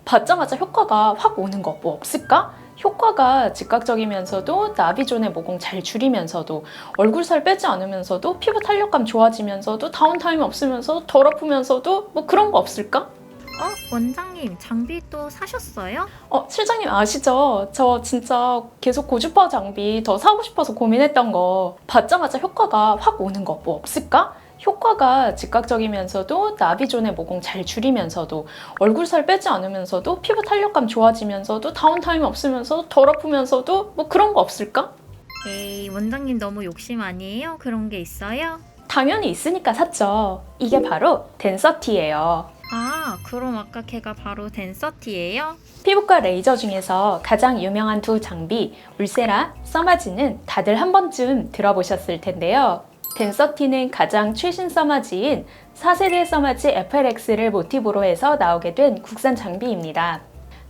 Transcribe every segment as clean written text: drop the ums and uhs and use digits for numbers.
받자마자 효과가 확 오는 거 뭐 없을까? 효과가 즉각적이면서도 나비존의 모공 잘 줄이면서도 얼굴살 빼지 않으면서도 피부 탄력감 좋아지면서도 다운타임 없으면서도 덜 아프면서도 뭐 그런 거 없을까? 원장님, 장비 또 사셨어요? 실장님 아시죠? 저 진짜 계속 고주파 장비 더 사고 싶어서 고민했던 거 받자마자 효과가 확 오는 거 뭐 없을까? 효과가 즉각적이면서도 나비존의 모공 잘 줄이면서도 얼굴살 빼지 않으면서도 피부 탄력감 좋아지면서도 다운타임 없으면서도 덜 아프면서도 뭐 그런 거 없을까? 에이, 원장님 너무 욕심 아니에요? 그런 게 있어요? 당연히 있으니까 샀죠. 이게 바로 덴서티예요. 아, 그럼 아까 걔가 바로 덴서티예요? 피부과 레이저 중에서 가장 유명한 두 장비 울세라, 써마지는 다들 한 번쯤 들어보셨을 텐데요. 덴서티는 가장 최신 써마지인 4세대 써마지 FLX를 모티브로 해서 나오게 된 국산 장비입니다.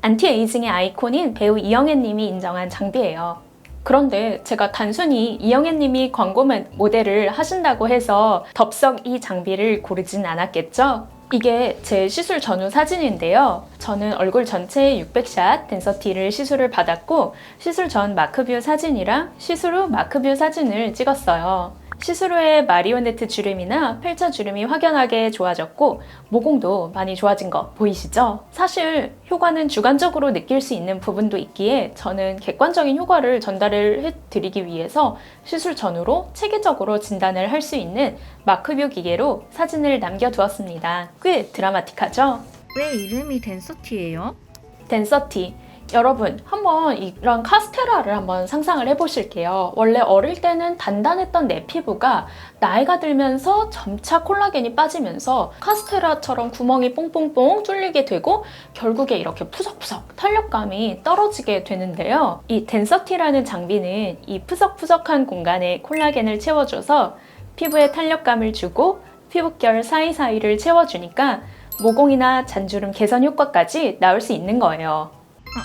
안티에이징의 아이콘인 배우 이영애 님이 인정한 장비예요. 그런데 제가 단순히 이영애 님이 광고 모델을 하신다고 해서 덥석 이 장비를 고르진 않았겠죠? 이게 제 시술 전후 사진인데요. 저는 얼굴 전체에 600샷 덴서티를 시술을 받았고 시술 전 마크뷰 사진이랑 시술 후 마크뷰 사진을 찍었어요. 시술 후에 마리오네트 주름이나 펠처 주름이 확연하게 좋아졌고 모공도 많이 좋아진 거 보이시죠? 사실 효과는 주관적으로 느낄 수 있는 부분도 있기에 저는 객관적인 효과를 전달을 해드리기 위해서 시술 전후로 체계적으로 진단을 할 수 있는 마크뷰 기계로 사진을 남겨두었습니다. 꽤 드라마틱하죠? 왜 이름이 덴서티예요? 덴서티. 여러분 한번 이런 카스테라를 한번 상상을 해보실게요. 원래 어릴 때는 단단했던 내 피부가 나이가 들면서 점차 콜라겐이 빠지면서 카스테라처럼 구멍이 뽕뽕뽕 뚫리게 되고 결국에 이렇게 푸석푸석 탄력감이 떨어지게 되는데요. 이 덴서티라는 장비는 이 푸석푸석한 공간에 콜라겐을 채워줘서 피부에 탄력감을 주고 피부결 사이사이를 채워주니까 모공이나 잔주름 개선 효과까지 나올 수 있는 거예요.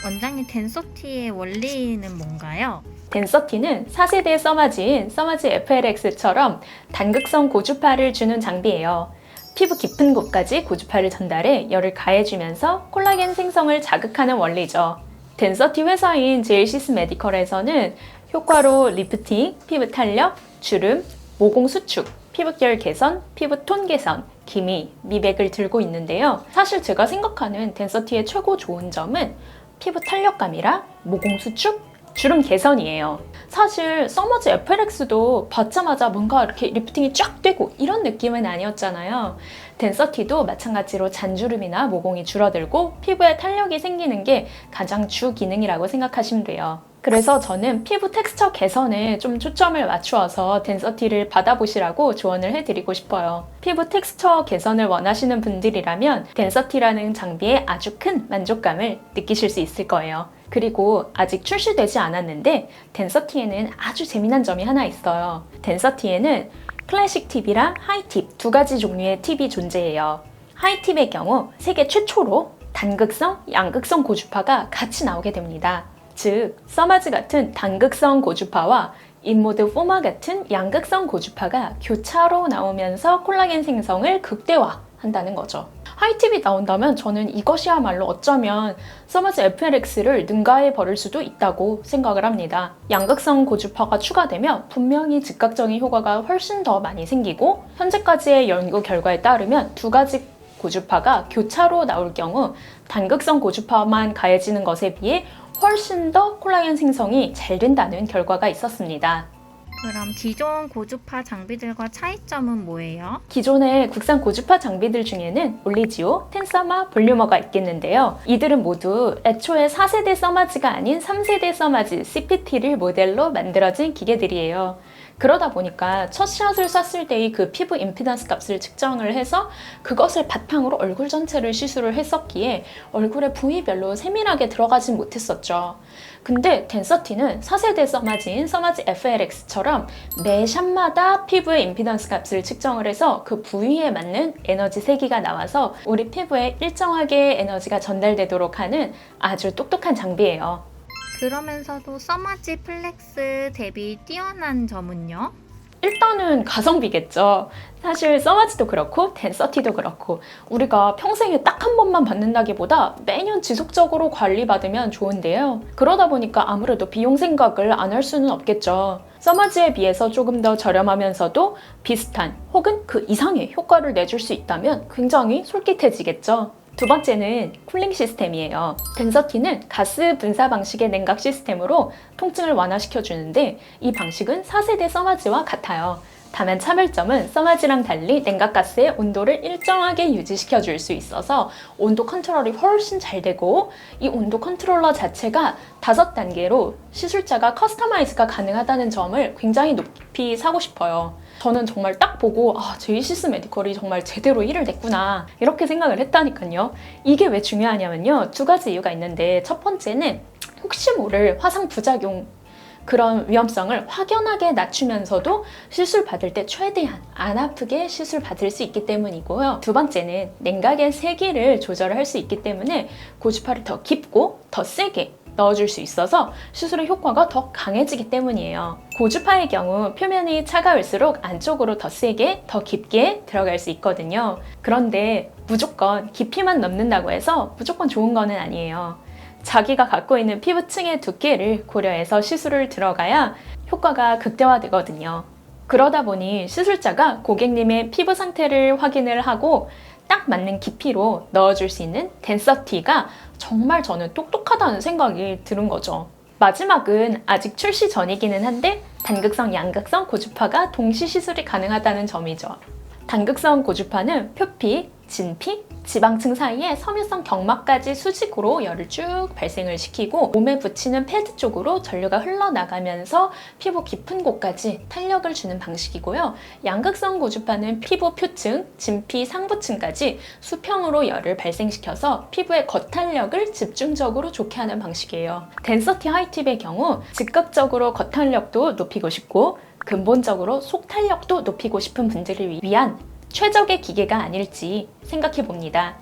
원장님, 덴서티의 원리는 뭔가요? 덴서티는 4세대 써마지인 써마지 FLX처럼 단극성 고주파를 주는 장비예요. 피부 깊은 곳까지 고주파를 전달해 열을 가해주면서 콜라겐 생성을 자극하는 원리죠. 덴서티 회사인 제일시스 메디컬에서는 효과로 리프팅, 피부 탄력, 주름, 모공 수축, 피부결 개선, 피부 톤 개선, 기미, 미백을 들고 있는데요. 사실 제가 생각하는 덴서티의 최고 좋은 점은 피부 탄력감이랑 모공 수축, 주름 개선이에요. 사실 써머지 FLX도 받자마자 뭔가 이렇게 리프팅이 쫙 되고 이런 느낌은 아니었잖아요. 덴서티도 마찬가지로 잔주름이나 모공이 줄어들고 피부에 탄력이 생기는 게 가장 주 기능이라고 생각하시면 돼요. 그래서 저는 피부 텍스처 개선에 좀 초점을 맞추어서 덴서티를 받아보시라고 조언을 해드리고 싶어요. 피부 텍스처 개선을 원하시는 분들이라면 덴서티라는 장비에 아주 큰 만족감을 느끼실 수 있을 거예요. 그리고 아직 출시되지 않았는데 덴서티에는 아주 재미난 점이 하나 있어요. 덴서티에는 클래식 팁이랑 하이 팁 두 가지 종류의 팁이 존재해요. 하이 팁의 경우 세계 최초로 단극성, 양극성 고주파가 같이 나오게 됩니다. 즉, 써마지 같은 단극성 고주파와 인모드 포마 같은 양극성 고주파가 교차로 나오면서 콜라겐 생성을 극대화한다는 거죠. 하이팁이 나온다면 저는 이것이야말로 어쩌면 써마지 FLX를 능가해 버릴 수도 있다고 생각을 합니다. 양극성 고주파가 추가되면 분명히 즉각적인 효과가 훨씬 더 많이 생기고 현재까지의 연구 결과에 따르면 두 가지 고주파가 교차로 나올 경우 단극성 고주파만 가해지는 것에 비해 훨씬 더 콜라겐 생성이 잘 된다는 결과가 있었습니다. 그럼 기존 고주파 장비들과 차이점은 뭐예요? 기존의 국산 고주파 장비들 중에는 올리지오, 텐서마, 볼류머가 있겠는데요. 이들은 모두 애초에 4세대 써마지가 아닌 3세대 써마지 CPT를 모델로 만들어진 기계들이에요. 그러다 보니까 첫 샷을 쐈을 때의 그 피부 임피던스 값을 측정을 해서 그것을 바탕으로 얼굴 전체를 시술을 했었기에 얼굴의 부위별로 세밀하게 들어가진 못했었죠. 근데 덴서티는 4세대 써마지인 써마지 FLX처럼 매 샷마다 피부의 임피던스 값을 측정을 해서 그 부위에 맞는 에너지 세기가 나와서 우리 피부에 일정하게 에너지가 전달되도록 하는 아주 똑똑한 장비예요. 그러면서도 써마지 플렉스 대비 뛰어난 점은요? 일단은 가성비겠죠. 사실 써마지도 그렇고 덴서티도 그렇고 우리가 평생에 딱 한 번만 받는다기보다 매년 지속적으로 관리받으면 좋은데요. 그러다 보니까 아무래도 비용 생각을 안 할 수는 없겠죠. 써마지에 비해서 조금 더 저렴하면서도 비슷한 혹은 그 이상의 효과를 내줄 수 있다면 굉장히 솔깃해지겠죠. 두 번째는 쿨링 시스템이에요. 덴서티는 가스 분사 방식의 냉각 시스템으로 통증을 완화시켜주는데 이 방식은 4세대 써마지와 같아요. 다만 차별점은 써마지랑 달리 냉각가스의 온도를 일정하게 유지시켜줄 수 있어서 온도 컨트롤이 훨씬 잘 되고 이 온도 컨트롤러 자체가 5단계로 시술자가 커스터마이즈가 가능하다는 점을 굉장히 높이 사고 싶어요. 저는 정말 딱 보고 제이시스 메디컬이 정말 제대로 일을 냈구나 이렇게 생각을 했다니까요. 이게 왜 중요하냐면요. 2가지 이유가 있는데 첫 번째는 혹시 모를 화상 부작용 그런 위험성을 확연하게 낮추면서도 시술 받을 때 최대한 안 아프게 시술 받을 수 있기 때문이고요. 두 번째는 냉각의 세기를 조절할 수 있기 때문에 고주파를 더 깊고 더 세게 넣어줄 수 있어서 시술의 효과가 더 강해지기 때문이에요. 고주파의 경우 표면이 차가울수록 안쪽으로 더 세게, 더 깊게 들어갈 수 있거든요. 그런데 무조건 깊이만 넣는다고 해서 무조건 좋은 거는 아니에요. 자기가 갖고 있는 피부층의 두께를 고려해서 시술을 들어가야 효과가 극대화되거든요. 그러다 보니 시술자가 고객님의 피부 상태를 확인을 하고 딱 맞는 깊이로 넣어줄 수 있는 덴서티가 정말 저는 똑똑하다는 생각이 드는 거죠. 마지막은 아직 출시 전이기는 한데 단극성, 양극성 고주파가 동시 시술이 가능하다는 점이죠. 단극성 고주파는 표피, 진피, 지방층 사이에 섬유성 경막까지 수직으로 열을 쭉 발생을 시키고 몸에 붙이는 패드 쪽으로 전류가 흘러나가면서 피부 깊은 곳까지 탄력을 주는 방식이고요. 양극성 고주파는 피부 표층, 진피 상부층까지 수평으로 열을 발생시켜서 피부의 겉탄력을 집중적으로 좋게 하는 방식이에요. 덴서티 하이팁의 경우 즉각적으로 겉탄력도 높이고 싶고 근본적으로 속탄력도 높이고 싶은 분들을 위한 최적의 기계가 아닐지 생각해 봅니다.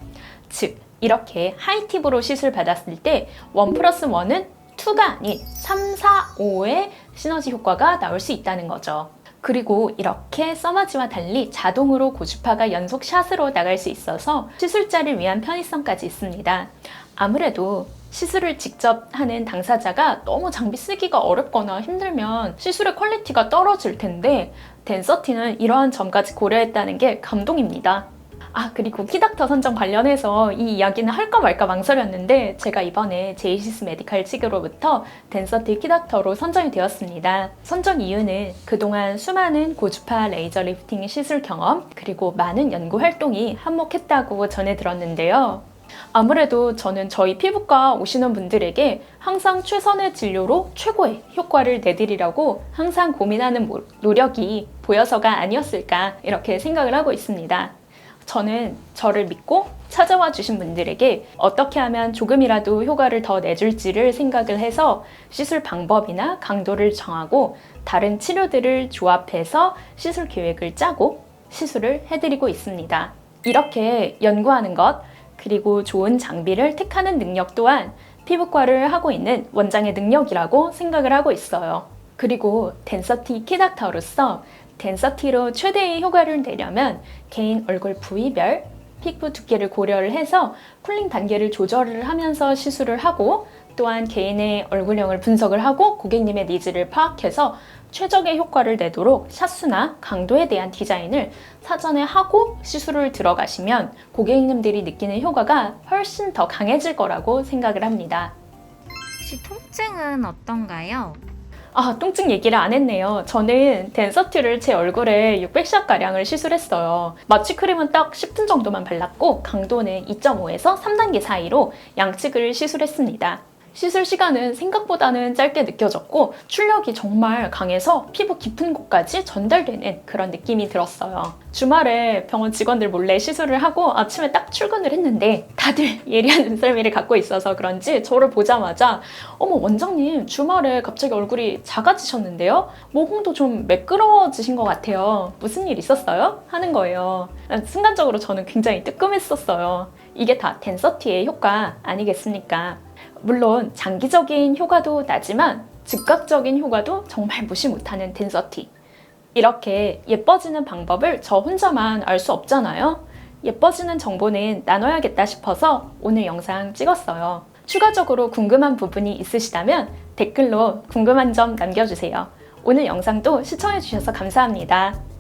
즉, 이렇게 하이팁으로 시술 받았을 때 1+1은 2가 아닌 3, 4, 5의 시너지 효과가 나올 수 있다는 거죠. 그리고 이렇게 써마지와 달리 자동으로 고주파가 연속 샷으로 나갈 수 있어서 시술자를 위한 편의성까지 있습니다. 아무래도 시술을 직접 하는 당사자가 너무 장비 쓰기가 어렵거나 힘들면 시술의 퀄리티가 떨어질 텐데 덴서티는 이러한 점까지 고려했다는 게 감동입니다. 그리고 키닥터 선정 관련해서 이 이야기는 할까 말까 망설였는데 제가 이번에 제이시스 메디칼 측으로부터 덴서티 키닥터로 선정이 되었습니다. 선정 이유는 그동안 수많은 고주파 레이저 리프팅 시술 경험 그리고 많은 연구 활동이 한몫했다고 전해 들었는데요. 아무래도 저는 저희 피부과 오시는 분들에게 항상 최선의 진료로 최고의 효과를 내드리려고 항상 고민하는 노력이 보여서가 아니었을까 이렇게 생각을 하고 있습니다. 저는 저를 믿고 찾아와 주신 분들에게 어떻게 하면 조금이라도 효과를 더 내줄지를 생각을 해서 시술 방법이나 강도를 정하고 다른 치료들을 조합해서 시술 계획을 짜고 시술을 해드리고 있습니다. 이렇게 연구하는 것 그리고 좋은 장비를 택하는 능력 또한 피부과를 하고 있는 원장의 능력이라고 생각을 하고 있어요. 그리고 덴서티 키닥터로서 덴서티로 최대의 효과를 내려면 개인 얼굴 부위별 피부 두께를 고려를 해서 쿨링 단계를 조절을 하면서 시술을 하고 또한 개인의 얼굴형을 분석을 하고 고객님의 니즈를 파악해서 최적의 효과를 내도록 샷수나 강도에 대한 디자인을 사전에 하고 시술을 들어가시면 고객님들이 느끼는 효과가 훨씬 더 강해질 거라고 생각을 합니다. 혹시 통증은 어떤가요? 통증 얘기를 안 했네요. 저는 덴서티를 제 얼굴에 600샷가량을 시술했어요. 마취 크림은 딱 10분 정도만 발랐고 강도는 2.5에서 3단계 사이로 양측을 시술했습니다. 시술 시간은 생각보다는 짧게 느껴졌고 출력이 정말 강해서 피부 깊은 곳까지 전달되는 그런 느낌이 들었어요. 주말에 병원 직원들 몰래 시술을 하고 아침에 딱 출근을 했는데 다들 예리한 눈썰미를 갖고 있어서 그런지 저를 보자마자 어머 원장님 주말에 갑자기 얼굴이 작아지셨는데요? 모공도 좀 매끄러워지신 것 같아요. 무슨 일 있었어요? 하는 거예요. 순간적으로 저는 굉장히 뜨끔했었어요. 이게 다 덴서티의 효과 아니겠습니까? 물론 장기적인 효과도 나지만 즉각적인 효과도 정말 무시 못하는 덴서티. 이렇게 예뻐지는 방법을 저 혼자만 알 수 없잖아요. 예뻐지는 정보는 나눠야겠다 싶어서 오늘 영상 찍었어요. 추가적으로 궁금한 부분이 있으시다면 댓글로 궁금한 점 남겨주세요. 오늘 영상도 시청해주셔서 감사합니다.